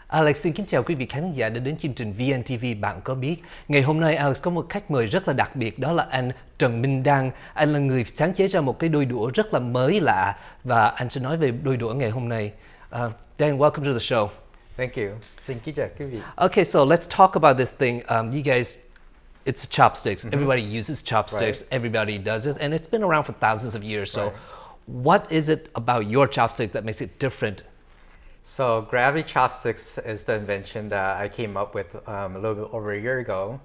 Alex xin kính chào quý vị khán giả đã đến chương trình VNTV Bạn Có Biết. Ngày hôm nay Alex có một khách mời rất là đặc biệt, đó là anh Trần Minh Đăng. Anh là người sáng chế ra một cái đôi đũa rất là mới lạ và anh sẽ nói về đôi đũa ngày hôm nay. Dan, welcome to the show. Thank you. Xin kính chào quý vị. Okay, so let's talk about this thing. You guys, it's chopsticks. Everybody uses chopsticks. Right. Everybody does it, and it's been around for thousands of years. So, Right. what is it about your chopstick that makes it different? So gravity chopsticks is the invention that I came up with a little bit over a year ago,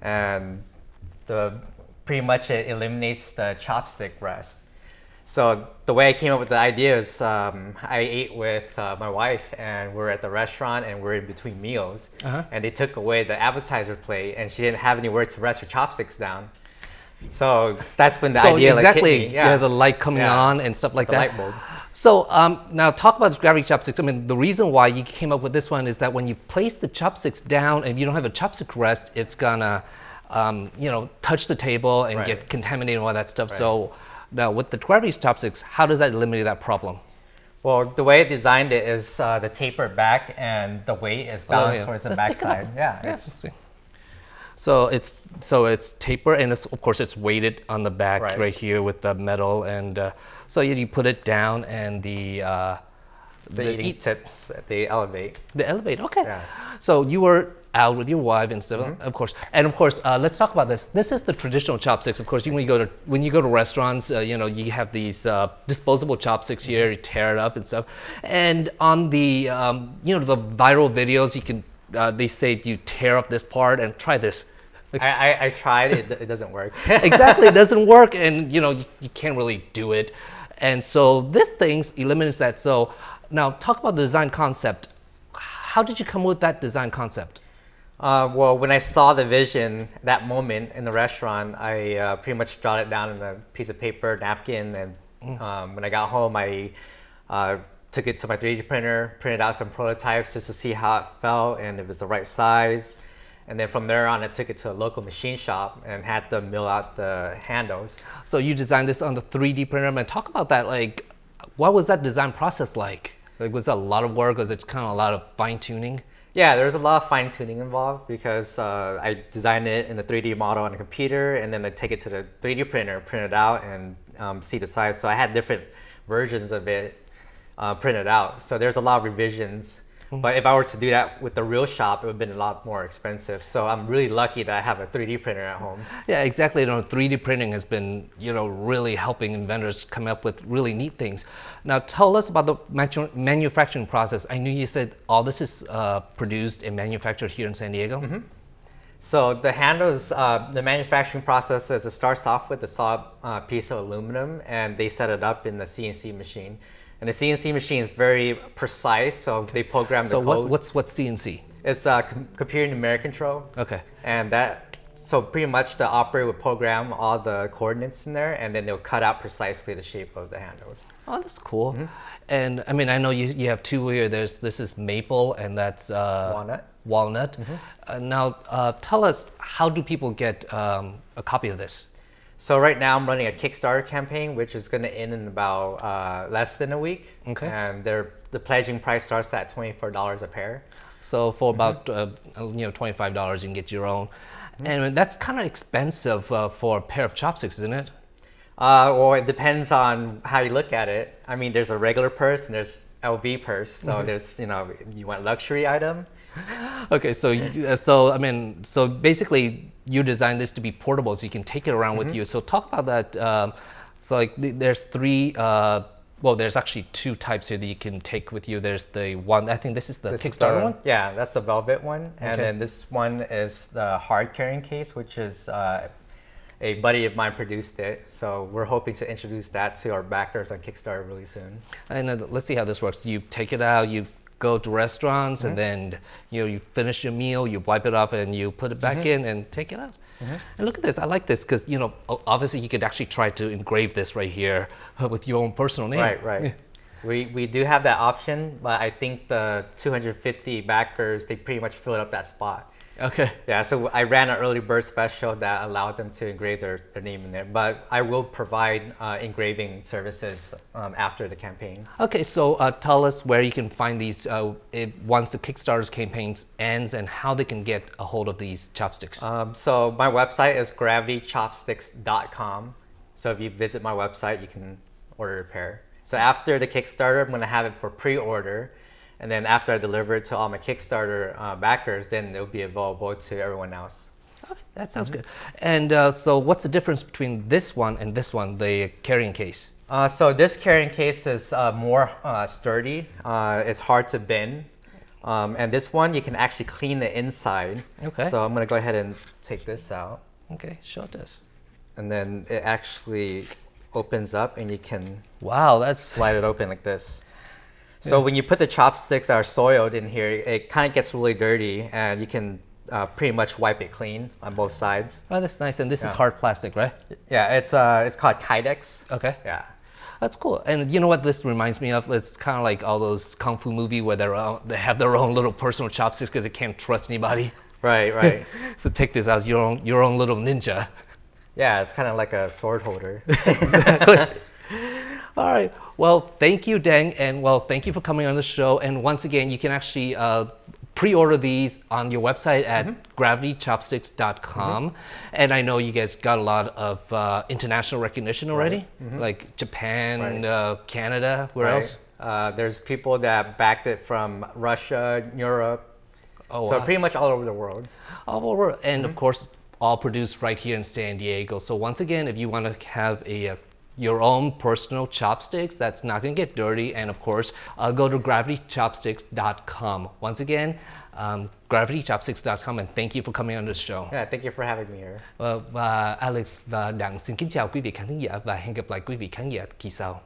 and pretty much it eliminates the chopstick rest. So the way I came up with the idea is I ate with my wife, and we're at the restaurant, and we're in between meals, and they took away the appetizer plate, and she didn't have anywhere to rest her chopsticks down. So that's when the idea exactly, hit me. Yeah, the light coming on and stuff like the that. light bulb. So now talk about gravity chopsticks. I mean, the reason why you came up with this one is that when you place the chopsticks down and you don't have a chopstick rest, it's gonna, touch the table and Right. get contaminated and all that stuff. Right. So now with the gravity chopsticks, how does that eliminate that problem? Well, the way I designed it is the tapered back, and the weight is balanced towards the Let's back pick it up. side. Yeah, Let's it's see. So it's taper, and of course it's weighted on the back right here with the metal, and so you put it down, and the eating tips, they elevate. The elevate, okay. Yeah. So you were out with your wife and stuff, of course. And of course, let's talk about this. This is the traditional chopsticks. Of course, when you go to restaurants, you have these disposable chopsticks here. You tear it up and stuff. And on the the viral videos, you can they say you tear up this part and try this. I tried it; it doesn't work. Exactly, it doesn't work, and you can't really do it. And so this thing eliminates that. So now talk about the design concept. How did you come up with that design concept? Well, when I saw the vision, that moment in the restaurant, I pretty much jotted it down on a piece of paper, napkin, and when I got home, I took it to my 3D printer, printed out some prototypes just to see how it felt and if it's the right size. And then from there on, I took it to a local machine shop and had them mill out the handles. So you designed this on the 3D printer. Man, talk about that. Like, what was that design process like? Like, was that a lot of work? Was it kind of a lot of fine tuning? Yeah, there's a lot of fine tuning involved because I designed it in the 3D model on a computer, and then I take it to the 3D printer, print it out, and see the size. So I had different versions of it printed out. So there's a lot of revisions. But if I were to do that with the real shop, it would have been a lot more expensive. So I'm really lucky that I have a 3D printer at home. Yeah, exactly. 3D printing has been, really helping inventors come up with really neat things. Now, tell us about the manufacturing process. I knew you said all this is produced and manufactured here in San Diego. So the handles, the manufacturing process is it starts off with a solid piece of aluminum, and they set it up in the CNC machine. And the CNC machine is very precise, so they program the code. So what's CNC? It's computer numeric control. Okay. And so pretty much the operator would program all the coordinates in there, and then they'll cut out precisely the shape of the handles. Oh, that's cool. And I mean, I know you have two here. This is maple, and that's Walnut. Now, tell us, how do people get a copy of this? So right now I'm running a Kickstarter campaign, which is going to end in about less than a week. Okay. And the pledging price starts at $24 a pair. So for about $25, you can get your own. And that's kind of expensive for a pair of chopsticks, isn't it? Well, it depends on how you look at it. I mean, there's a regular purse and there's LV purse. So there's, you want luxury item. Okay, so so basically you designed this to be portable, so you can take it around with you. So talk about that. There's three. There's actually two types here that you can take with you. There's the one. I think this is the Kickstarter one. Yeah, that's the velvet one, and then this one is the hard carrying case, which is a buddy of mine produced it. So we're hoping to introduce that to our backers on Kickstarter really soon. And let's see how this works. You take it out. You go to restaurants, and then you finish your meal, you wipe it off, and you put it back in and take it out. And look at this. I like this because obviously you could actually try to engrave this right here with your own personal name. Right. Yeah. We do have that option, but I think the 250 backers, they pretty much filled up that spot. Okay. Yeah, so I ran an early bird special that allowed them to engrave their name in there. But I will provide engraving services after the campaign. Okay, so tell us where you can find these once the Kickstarter campaign ends and how they can get a hold of these chopsticks. So my website is gravitychopsticks.com. So if you visit my website, you can order a pair. So after the Kickstarter, I'm going to have it for pre-order. And then after I deliver it to all my Kickstarter backers, then it'll be available to everyone else. Okay, that sounds good. And so what's the difference between this one and this one, the carrying case? So this carrying case is more sturdy. It's hard to bend. And this one, you can actually clean the inside. Okay. So I'm going to go ahead and take this out. Okay, show us. And then it actually opens up and you can slide it open like this. So when you put the chopsticks that are soiled in here, it kind of gets really dirty, and you can pretty much wipe it clean on both sides. Oh, that's nice. And this is hard plastic, right? Yeah, it's called Kydex. Okay. Yeah. That's cool. And you know what this reminds me of? It's kind of like all those kung fu movies where they have their own little personal chopsticks because they can't trust anybody. Right. So take this as your own little ninja. Yeah, it's kind of like a sword holder. Exactly. All right. Well, thank you, Deng, and thank you for coming on the show. And once again, you can actually pre-order these on your website at gravitychopsticks.com. And I know you guys got a lot of international recognition already, like Japan, Canada, where else? There's people that backed it from Russia, Europe, so pretty much all over the world. All over, and of course, all produced right here in San Diego. So once again, if you want to have your own personal chopsticks that's not going to get dirty, and of course go to gravitychopsticks.com. Once again, gravitychopsticks.com, and thank you for coming on the show. Yeah, thank you for having me here. Và Alex và Đặng xin kính chào quý vị khán giả và hẹn gặp lại quý vị khán giả kỳ sau.